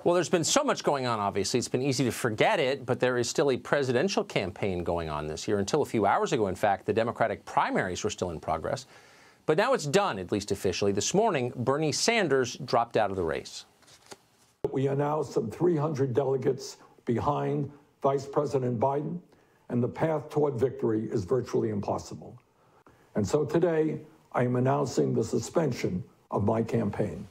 Well, there's been so much going on, obviously. It's been easy to forget it, but there is still a presidential campaign going on this year. Until a few hours ago, in fact, the Democratic primaries were still in progress. But now it's done, at least officially. This morning, Bernie Sanders dropped out of the race. We are now some 300 delegates behind Vice President Biden, and the path toward victory is virtually impossible. And so today, I am announcing the suspension of my campaign.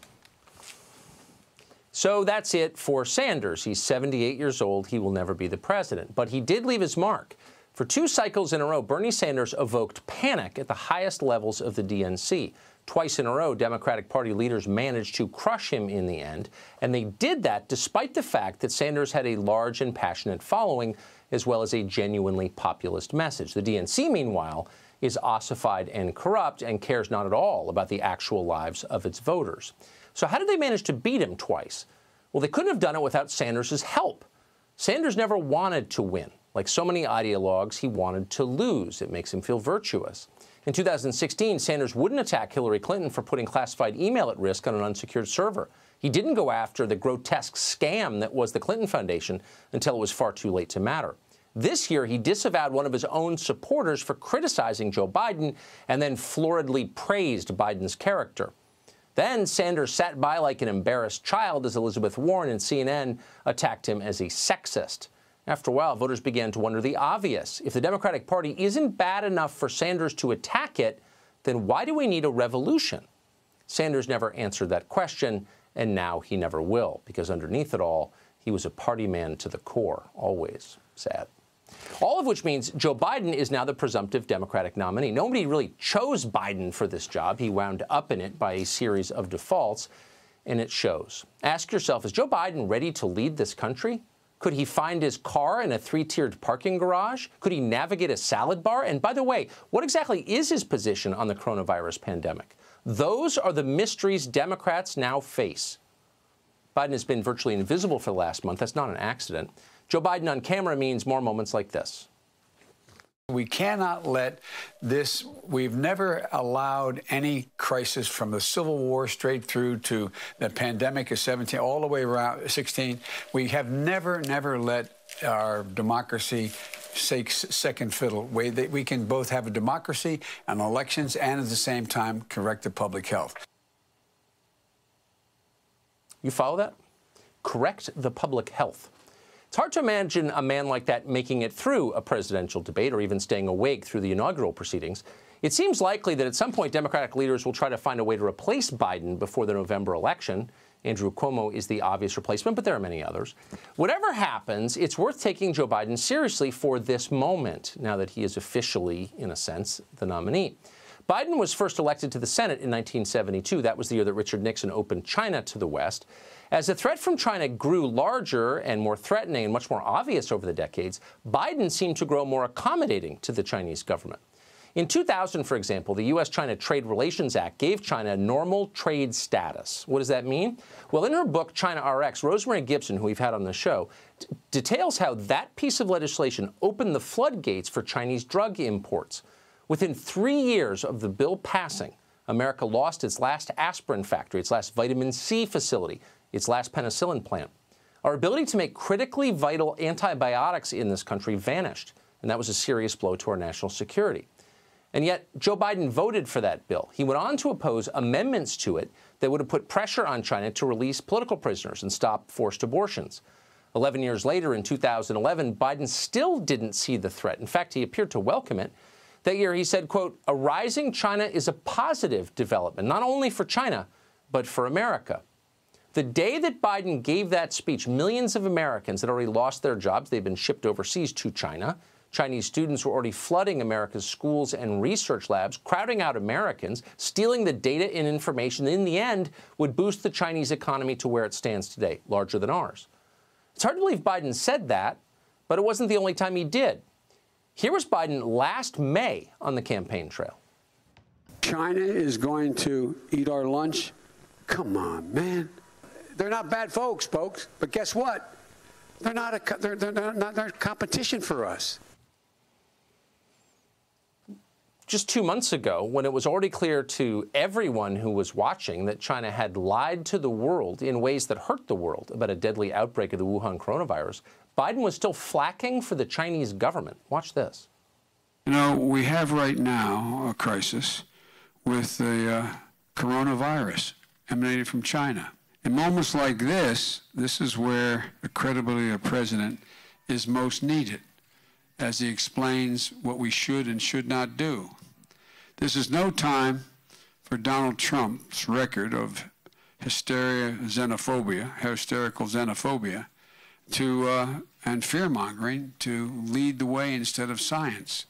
So that's it for Sanders. He's 78 years old. He will never be the president. But he did leave his mark. For 2 cycles in a row, Bernie Sanders evoked panic at the highest levels of the DNC. Twice in a row, Democratic Party leaders managed to crush him in the end. And they did that despite the fact that Sanders had a large and passionate following, as well as a genuinely populist message. The DNC, meanwhile, is ossified and corrupt and cares not at all about the actual lives of its voters. So how did they manage to beat him twice? Well, they couldn't have done it without Sanders' help. Sanders never wanted to win. Like so many ideologues, he wanted to lose. It makes him feel virtuous. In 2016, Sanders wouldn't attack Hillary Clinton for putting classified email at risk on an unsecured server. He didn't go after the grotesque scam that was the Clinton Foundation until it was far too late to matter. This year, he disavowed one of his own supporters for criticizing Joe Biden and then floridly praised Biden's character. Then Sanders sat by like an embarrassed child as Elizabeth Warren and CNN attacked him as a sexist. After a while, voters began to wonder the obvious. If the Democratic Party isn't bad enough for Sanders to attack it, then why do we need a revolution? Sanders never answered that question, and now he never will, because underneath it all, he was a party man to the core, always sad. All of which means Joe Biden is now the presumptive Democratic nominee. Nobody really chose Biden for this job. He wound up in it by a series of defaults, and it shows. Ask yourself, is Joe Biden ready to lead this country? Could he find his car in a 3-tiered parking garage? Could he navigate a salad bar? And by the way, what exactly is his position on the coronavirus pandemic? Those are the mysteries Democrats now face. Biden has been virtually invisible for the last month. That's not an accident. Joe Biden on camera means more moments like this. We cannot let this, we've never allowed any crisis from the Civil War straight through to the pandemic of 17, all the way around 16. We have never let our democracy take second fiddle. We can both have a democracy and elections and at the same time correct the public health. You follow that? Correct the public health. It's hard to imagine a man like that making it through a presidential debate or even staying awake through the inaugural proceedings. It seems likely that at some point Democratic leaders will try to find a way to replace Biden before the November election. Andrew Cuomo is the obvious replacement, but there are many others. Whatever happens, it's worth taking Joe Biden seriously for this moment, now that he is officially, in a sense, the nominee. Biden was first elected to the Senate in 1972. That was the year that Richard Nixon opened China to the West. As the threat from China grew larger and more threatening and much more obvious over the decades, Biden seemed to grow more accommodating to the Chinese government. In 2000, for example, the U.S.-China Trade Relations Act gave China normal trade status. What does that mean? Well, in her book, China RX, Rosemary Gibson, who we've had on the show, details how that piece of legislation opened the floodgates for Chinese drug imports. Within 3 years of the bill passing, America lost its last aspirin factory, its last vitamin C facility, its last penicillin plant. Our ability to make critically vital antibiotics in this country vanished, and that was a serious blow to our national security. And yet, Joe Biden voted for that bill. He went on to oppose amendments to it that would have put pressure on China to release political prisoners and stop forced abortions. 11 years later, in 2011, Biden still didn't see the threat. In fact, he appeared to welcome it. That year, he said, quote, "A rising China is a positive development, not only for China, but for America." The day that Biden gave that speech, millions of Americans had already lost their jobs. They'd been shipped overseas to China. Chinese students were already flooding America's schools and research labs, crowding out Americans, stealing the data and information that in the end would boost the Chinese economy to where it stands today, larger than ours. It's hard to believe Biden said that, but it wasn't the only time he did. Here was Biden last May on the campaign trail. China is going to eat our lunch? Come on, man. They're not bad folks, but guess what? They're not competition for us. just 2 months ago, when it was already clear to everyone who was watching that China had lied to the world in ways that hurt the world about a deadly outbreak of the Wuhan coronavirus, Biden was still flacking for the Chinese government. Watch this. You know, we have right now a crisis with the coronavirus emanating from China. In moments like this is where the credibility of the president is most needed, as he explains what we should and should not do. This is no time for Donald Trump's record of hysterical xenophobia, and fear-mongering to lead the way instead of science.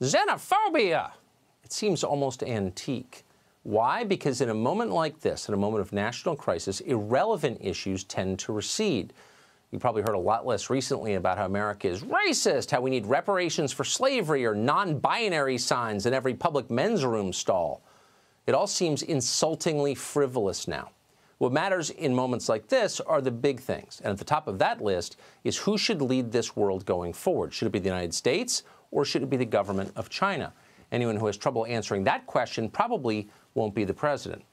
Xenophobia! It seems almost antique. Why? Because in a moment like this, in a moment of national crisis, irrelevant issues tend to recede. You probably heard a lot less recently about how America is racist, how we need reparations for slavery or non-binary signs in every public men's room stall. It all seems insultingly frivolous now. What matters in moments like this are the big things. And at the top of that list is who should lead this world going forward. Should it be the United States or should it be the government of China? Anyone who has trouble answering that question probably won't be the president.